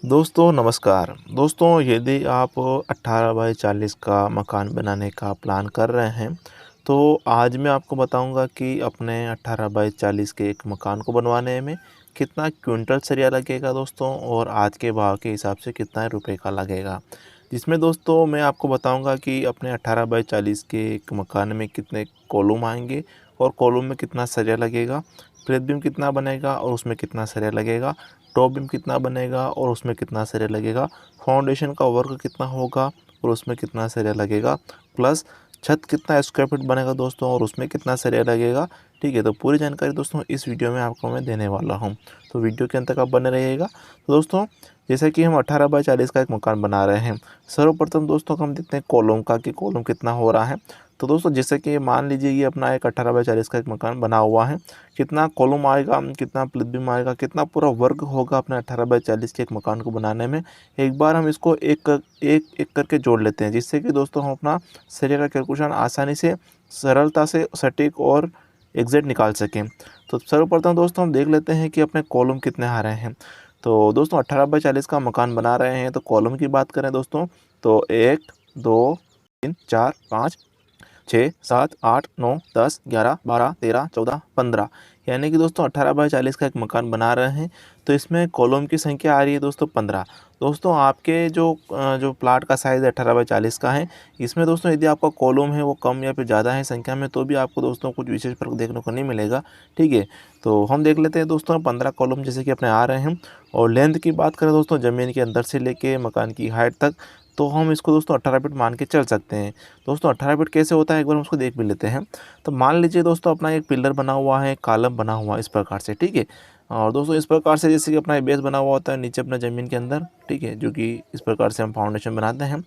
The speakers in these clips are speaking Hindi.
दोस्तों नमस्कार। दोस्तों यदि आप 18 बाई 40 का मकान बनाने का प्लान कर रहे हैं, तो आज मैं आपको बताऊंगा कि अपने 18 बाई 40 के एक मकान को बनवाने में कितना क्विंटल सरिया लगेगा दोस्तों, और आज के भाव के हिसाब से कितना रुपए का लगेगा। जिसमें दोस्तों मैं आपको बताऊंगा कि अपने 18 बाई 40 के एक मकान में कितने कॉलम आएंगे और कॉलम में कितना सरिया लगेगा, प्रेत बीम कितना बनेगा और उसमें कितना सरिया लगेगा, टॉप बीम कितना बनेगा और उसमें कितना सरिया लगेगा, फाउंडेशन का वर्क कितना होगा और उसमें कितना सरिया लगेगा, प्लस छत कितना स्क्वायर फीट बनेगा दोस्तों और उसमें कितना सरिया लगेगा। ठीक है, तो पूरी जानकारी दोस्तों इस वीडियो में आपको मैं देने वाला हूं, तो वीडियो के अंत तक आप बने रहिएगा। तो दोस्तों जैसा कि हम 18 बाई 40 का एक मकान बना रहे हैं, सर्वप्रथम दोस्तों हम देखते हैं कॉलम का कि कॉलम कितना हो रहा है। तो दोस्तों जैसे कि मान लीजिए ये अपना एक 18 बाई 40 का एक मकान बना हुआ है, कितना कॉलम आएगा, कितना प्लिथ बीम आएगा, कितना पूरा वर्क होगा अपने 18 बाई 40 के एक मकान को बनाने में, एक बार हम इसको एक करके जोड़ लेते हैं, जिससे कि दोस्तों हम अपना सरिया का कैलकुलेशन आसानी से, सरलता से सटीक और एग्जैक्ट निकाल सकें। तो सर्वप्रथम दोस्तों हम देख लेते हैं कि अपने कॉलम कितने आ रहे हैं। तो दोस्तों 18 बाई 40 का मकान बना रहे हैं, तो कॉलम की बात करें दोस्तों, तो 1 2 3 4 5 6 7 8 9 10 11 12 13 14 15, यानी कि दोस्तों 18 बाई 40 का एक मकान बना रहे हैं, तो इसमें कॉलम की संख्या आ रही है दोस्तों 15। दोस्तों आपके जो प्लाट का साइज़ 18 बाई 40 का है, इसमें दोस्तों यदि आपका कॉलम है वो कम या फिर ज़्यादा है संख्या में, तो भी आपको दोस्तों कुछ विशेष फ़र्क देखने को नहीं मिलेगा। ठीक है, तो हम देख लेते हैं दोस्तों 15 कॉलम जैसे कि अपने आ रहे हैं। और लेंथ की बात करें दोस्तों, ज़मीन के अंदर से लेके मकान की हाइट तक, तो हम इसको दोस्तों 18 फीट मान के चल सकते हैं। दोस्तों 18 फीट कैसे होता है एक बार हम उसको देख भी लेते हैं। तो मान लीजिए दोस्तों अपना एक पिलर बना हुआ है, कॉलम बना हुआ है इस प्रकार से। ठीक है, और दोस्तों इस प्रकार से जैसे कि अपना बेस बना हुआ होता है नीचे अपना ज़मीन के अंदर। ठीक है, जो कि इस प्रकार से हम फाउंडेशन बनाते हैं।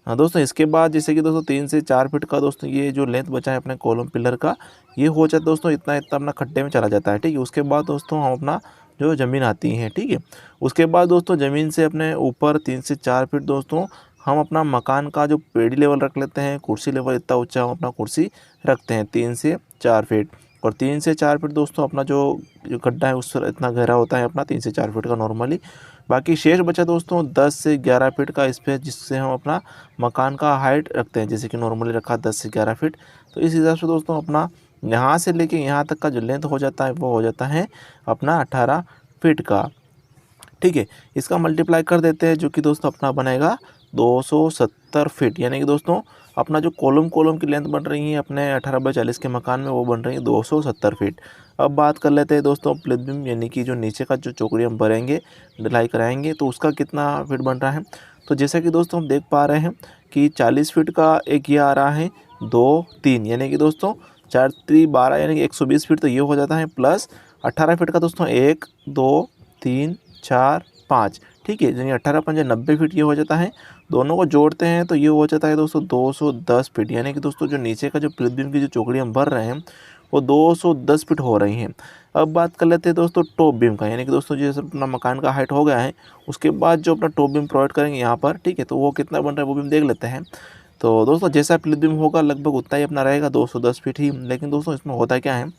दोस्तों इसके बाद जैसे कि दोस्तों 3 से 4 फीट का दोस्तों ये जो लेंथ बचा है अपने कॉलम पिलर का, ये हो जाता है दोस्तों इतना इतना अपना खड्डे में चला जाता है। ठीक है, उसके बाद दोस्तों हम अपना जो ज़मीन आती है, ठीक है, उसके बाद दोस्तों ज़मीन से अपने ऊपर 3 से 4 फीट दोस्तों हम अपना मकान का जो पेड़ी लेवल रख लेते हैं, कुर्सी लेवल इतना ऊंचा हम अपना कुर्सी रखते हैं 3 से 4 फीट। और 3 से 4 फीट दोस्तों अपना जो जो गड्ढा है उस इतना गहरा होता है अपना 3 से 4 फीट का नॉर्मली। बाकी शेष बचा दोस्तों 10 से 11 फीट का स्पेस, जिससे हम अपना मकान का हाइट रखते हैं, जैसे कि नॉर्मली रखा 10 से 11 फीट। तो इस हिसाब से दोस्तों अपना यहाँ से लेके यहाँ तक का जो लेंथ हो जाता है वो हो जाता है अपना 18 फीट का। ठीक है, इसका मल्टीप्लाई कर देते हैं, जो कि दोस्तों अपना बनेगा 270 फीट, यानी कि दोस्तों अपना जो कॉलम की लेंथ बन रही है अपने 18 बाई 40 के मकान में, वो बन रही है 270 फीट। अब बात कर लेते हैं दोस्तों प्लिथ बीम, यानी कि जो नीचे का जो चौकड़ी हम भरेंगे, ढलाई कराएंगे, तो उसका कितना फीट बन रहा है। तो जैसा कि दोस्तों हम देख पा रहे हैं कि 40 फीट का एक ये आ रहा है, 2 3, यानी कि दोस्तों 4 3 12, यानी कि 120 फीट, तो ये हो जाता है। प्लस 18 फीट का दोस्तों 1 2 3 4 5, ठीक है, यानी 18 पंजे 90 फीट ये हो जाता है। दोनों को जोड़ते हैं तो ये हो जाता है दोस्तों 210 फीट, यानी कि दोस्तों जो नीचे का जो प्लिथ बीम की जो चौकड़ी हम भर रहे हैं वो 210 फीट हो रही हैं। अब बात कर लेते हैं दोस्तों टॉप बीम का, यानी कि दोस्तों जैसे अपना मकान का हाइट हो गया है, उसके बाद जो अपना टॉप बीम प्रोवाइड करेंगे यहाँ पर, ठीक है, तो वो कितना बन रहा है वो भी हम देख लेते हैं। तो दोस्तों जैसा प्लिथ बीम होगा लगभग उतना ही अपना रहेगा, 210 फीट ही। लेकिन दोस्तों इसमें होता क्या है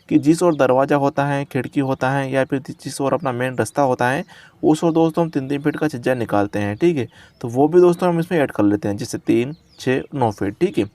कि जिस ओर दरवाज़ा होता है, खिड़की होता है, या फिर जिस ओर अपना मेन रास्ता होता है, उस ओर दोस्तों हम 3 3 फीट का छज्जा निकालते हैं। ठीक है, तो वो भी दोस्तों हम इसमें ऐड कर लेते हैं, जैसे 3 6 9 फीट। ठीक है,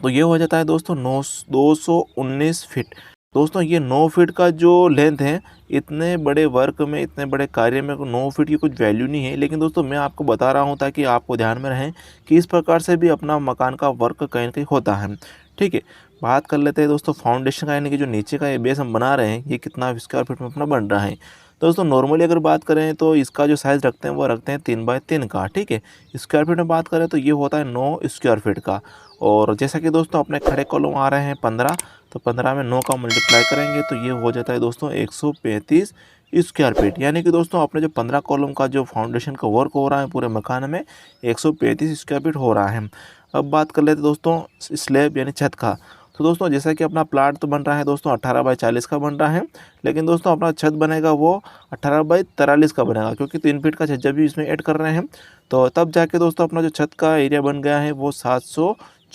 तो ये हो जाता है दोस्तों 219 फीट। दोस्तों ये 9 फीट का जो लेंथ है, इतने बड़े वर्क में, इतने बड़े कार्य में 9 फीट की कुछ वैल्यू नहीं है, लेकिन दोस्तों मैं आपको बता रहा हूँ ताकि आपको ध्यान में रहें कि इस प्रकार से भी अपना मकान का वर्क कहीं ना कहीं होता है। ठीक है, बात कर लेते हैं दोस्तों फाउंडेशन का, यानी कि जो नीचे का ये बेस हम बना रहे हैं, ये कितना स्क्वायर फीट में अपना बन रहा है। दोस्तों नॉर्मली अगर बात करें तो इसका जो साइज़ रखते हैं वो रखते हैं 3 बाई 3 का। ठीक है, स्क्वायर फीट में बात करें तो ये होता है 9 स्क्वायर फीट का। और जैसा कि दोस्तों अपने खड़े कॉलम आ रहे हैं 15, तो 15 में 9 का मल्टीप्लाई करेंगे तो ये हो जाता है दोस्तों 135 स्क्वायर फीट, यानी कि दोस्तों अपने जो 15 कॉलम का जो फाउंडेशन का वर्क हो रहा है पूरे मकान में, 135 स्क्वायर फीट हो रहा है। अब बात कर लेते हैं दोस्तों स्लैब यानी छत का। तो दोस्तों जैसा कि अपना प्लाट तो बन रहा है दोस्तों 18 बाई 40 का बन रहा है, लेकिन दोस्तों अपना छत बनेगा वो 18 बाई 43 का बनेगा, क्योंकि 3 फीट का छज्जा भी इसमें ऐड कर रहे हैं। तो तब जाके दोस्तों अपना जो छत का एरिया बन गया है वो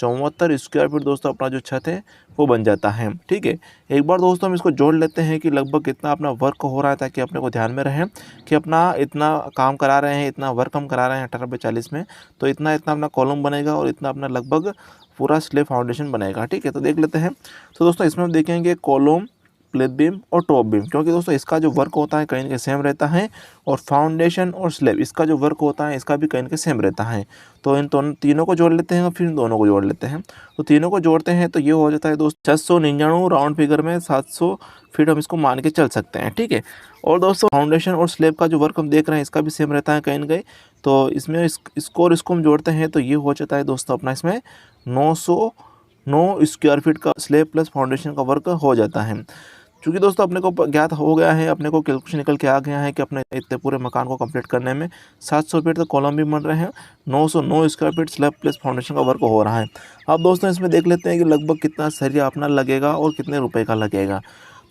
74 स्क्वायर फीट दोस्तों अपना जो छत है वो बन जाता है। ठीक है, एक बार दोस्तों हम इसको जोड़ लेते हैं कि लगभग कितना अपना वर्क हो रहा है, ताकि अपने को ध्यान में रहे कि अपना इतना काम करा रहे हैं, इतना वर्क हम करा रहे हैं 18/40 में, तो इतना इतना अपना कॉलम बनेगा और इतना अपना लगभग पूरा स्लेब फाउंडेशन बनेगा। ठीक है, तो देख लेते हैं। तो दोस्तों इसमें हम देखेंगे कॉलम, प्लेथ बीम और टॉप बीम, क्योंकि दोस्तों इसका जो वर्क होता है कहीं ना कहीं सेम रहता है, और फाउंडेशन और स्लेब इसका जो वर्क होता है इसका भी कहीं ना कहीं सेम रहता है। तो इन तीनों को जोड़ लेते हैं और फिर इन दोनों को जोड़ लेते हैं। तो तीनों को जोड़ते हैं तो ये हो जाता है दोस्तों 699, राउंड फिगर में 700 फीट हम इसको मान के चल सकते हैं। ठीक है, और दोस्तों फाउंडेशन और स्लेब का जो वर्क हम देख रहे हैं इसका भी सेम रहता है कहीं ना कहीं। तो इसमें इसको और इसको हम जोड़ते हैं तो ये हो जाता है दोस्तों अपना इसमें 909 स्क्वायर फीट का स्लेब प्लस फाउंडेशन का वर्क हो जाता है। क्योंकि दोस्तों अपने को ज्ञात हो गया है, अपने को कैलकुलेशन निकल के आ गया है कि अपने इतने पूरे मकान को कंप्लीट करने में 700 फीट तक कॉलम भी बन रहे हैं, 909 square feet slab plus foundation का वर्क हो रहा है। अब दोस्तों इसमें देख लेते हैं कि लगभग कितना सरिया अपना लगेगा और कितने रुपए का लगेगा।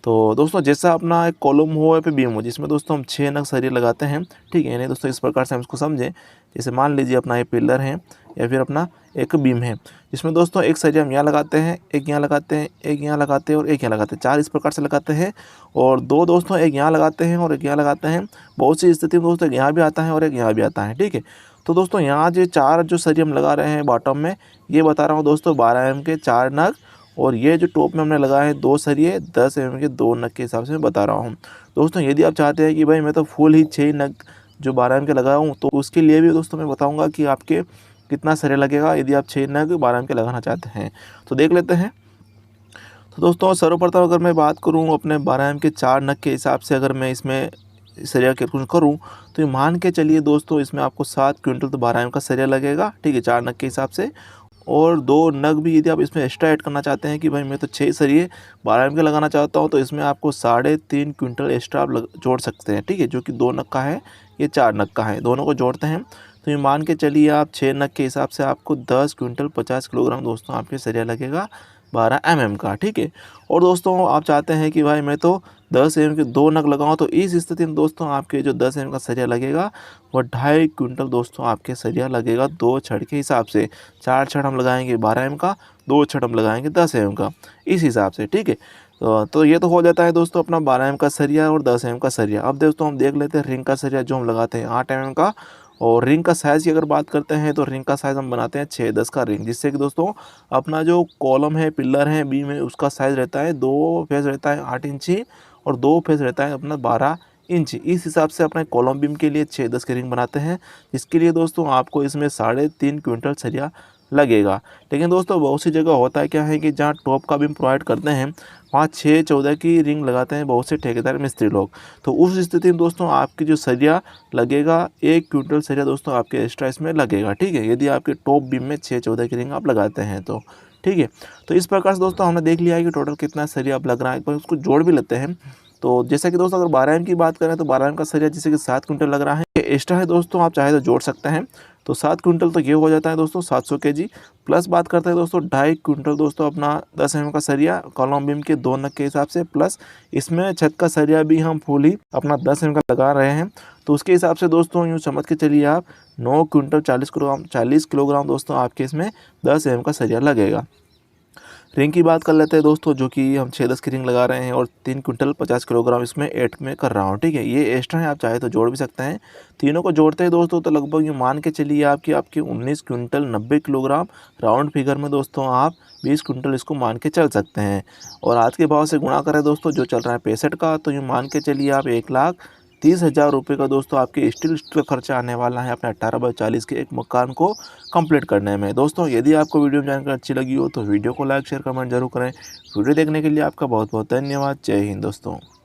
तो दोस्तों जैसा अपना एक कॉलम हो या फिर बीम हो, जिसमें दोस्तों हम 6 नग सरिया लगाते हैं। ठीक है, यानी दोस्तों इस प्रकार से हम इसको समझें, जैसे मान लीजिए अपना ये पिलर है या फिर अपना एक बीम है, जिसमें दोस्तों एक सरिया हम यहाँ लगाते हैं, एक यहाँ लगाते हैं, एक यहाँ लगाते हैं और एक यहाँ लगाते हैं, 4 इस प्रकार से लगाते हैं। और 2 दोस्तों एक यहाँ लगाते हैं और एक यहाँ लगाते हैं। बहुत सी स्थिति में दोस्तों एक यहाँ भी आता है और एक यहाँ भी आता है। ठीक है, तो दोस्तों यहाँ जो 4 जो सरिया हम लगा रहे हैं बॉटम में, ये बता रहा हूँ दोस्तों 12 mm के 4 नग, और ये जो टॉप में हमने लगाए हैं 2 सरिये 10 mm के 2 नग के हिसाब से मैं बता रहा हूँ। दोस्तों यदि आप चाहते हैं कि भाई मैं तो फुल ही 6 नग जो 12 mm के लगाया हूँ, तो उसके लिए भी दोस्तों मैं बताऊँगा कि आपके कितना सरिया लगेगा यदि आप 6 नग 12 mm के लगाना चाहते हैं। तो देख लेते हैं। तो दोस्तों सर्वप्रथम अगर मैं बात करूं अपने 12 mm के 4 नग के हिसाब से, अगर मैं इसमें सरिया कैलकुलेशन करूं, तो ये मान के चलिए दोस्तों इसमें आपको 7 क्विंटल तो 12 mm का सरिया लगेगा। ठीक है, 4 नग के हिसाब से। और 2 नग भी यदि आप इसमें एक्स्ट्रा ऐड करना चाहते हैं कि भाई मैं तो 6 सरिये 12 mm के लगाना चाहता हूँ, तो इसमें आपको 3.5 क्विंटल एक्स्ट्रा आप जोड़ सकते हैं। ठीक है, जो कि 2 नग का है, ये 4 नग का है, दोनों को जोड़ते हैं तो ये मान के चलिए आप 6 नग के हिसाब से आपको 10 क्विंटल 50 किलोग्राम दोस्तों आपके सरिया लगेगा 12 mm का। ठीक है, और दोस्तों आप चाहते हैं कि भाई मैं तो 10 mm के 2 नग लगाऊं, तो इस स्थिति में दोस्तों आपके जो 10 mm का सरिया लगेगा वह 2.5 क्विंटल दोस्तों आपके सरिया लगेगा 2 छड़ के हिसाब से। 4 छड़ हम लगाएंगे 12 mm का, 2 छड़ हम लगाएंगे 10 mm का, इस हिसाब से। ठीक है, तो ये तो हो जाता है दोस्तों अपना 12 mm का सरिया और 10 mm का सरिया। अब दोस्तों हम देख लेते हैं रिंग का सरिया जो हम लगाते हैं 8 mm का। और रिंग का साइज़ की अगर बात करते हैं तो रिंग का साइज़ हम बनाते हैं 6-10 का रिंग, जिससे कि दोस्तों अपना जो कॉलम है, पिलर है, बीम है, उसका साइज़ रहता है 2 फेस रहता है 8 इंची और 2 फेस रहता है अपना 12 इंची। इस हिसाब से अपने कॉलम बीम के लिए 6-10 की रिंग बनाते हैं, जिसके लिए दोस्तों आपको इसमें 3.5 क्विंटल सरिया लगेगा। लेकिन दोस्तों बहुत सी जगह होता है क्या है कि जहाँ टॉप का बीम प्रोवाइड करते हैं वहाँ 6-14 की रिंग लगाते हैं बहुत से ठेकेदार मिस्त्री लोग। तो उस स्थिति में दोस्तों आपकी जो सरिया लगेगा 1 क्विंटल सरिया दोस्तों आपके एक्स्ट्रा इसमें लगेगा। ठीक है, यदि आपके टॉप बीम में 6-14 की रिंग आप लगाते हैं तो। ठीक है, तो इस प्रकार से दोस्तों हमने देख लिया है कि टोटल कितना सरिया आप लग रहा है, एक बार उसको जोड़ भी लेते हैं। तो जैसा कि दोस्तों अगर 12 mm की बात करें तो 12 mm का सरिया जैसे कि 7 क्विंटल लग रहा है, एक्स्ट्रा है दोस्तों, आप चाहे तो जोड़ सकते हैं। तो 7 क्विंटल तो ये हो जाता है दोस्तों 700 kg, प्लस बात करते हैं दोस्तों 2.5 क्विंटल दोस्तों अपना 10 mm का सरिया कॉलम बीम के 2 नग के हिसाब से, प्लस इसमें छत का सरिया भी हम फुल ही अपना 10 mm का लगा रहे हैं। तो उसके हिसाब से दोस्तों यूँ समझ के चलिए आप 9 क्विंटल 40 किलोग्राम दोस्तों आपके इसमें 10 mm का सरिया लगेगा। रिंग की बात कर लेते हैं दोस्तों, जो कि हम 6-10 की रिंग लगा रहे हैं और 3 क्विंटल 50 किलोग्राम इसमें ऐड में कर रहा हूँ। ठीक है, ये एक्स्ट्रा है, आप चाहे तो जोड़ भी सकते हैं। तीनों को जोड़ते हैं दोस्तों तो लगभग ये मान के चलिए आपकी 19 क्विंटल 90 किलोग्राम, राउंड फिगर में दोस्तों आप 20 क्विंटल इसको मान के चल सकते हैं। और आज के भाव से गुणा करें दोस्तों जो चल रहा है 65 का, तो ये मान के चलिए आप 1,30,000 रुपये का दोस्तों आपके स्टील का खर्चा आने वाला है अपने 18x40 के एक मकान को कंप्लीट करने में। दोस्तों यदि आपको वीडियो में जानकारी अच्छी लगी हो तो वीडियो को लाइक शेयर कमेंट जरूर करें। वीडियो देखने के लिए आपका बहुत बहुत धन्यवाद। जय हिंद दोस्तों।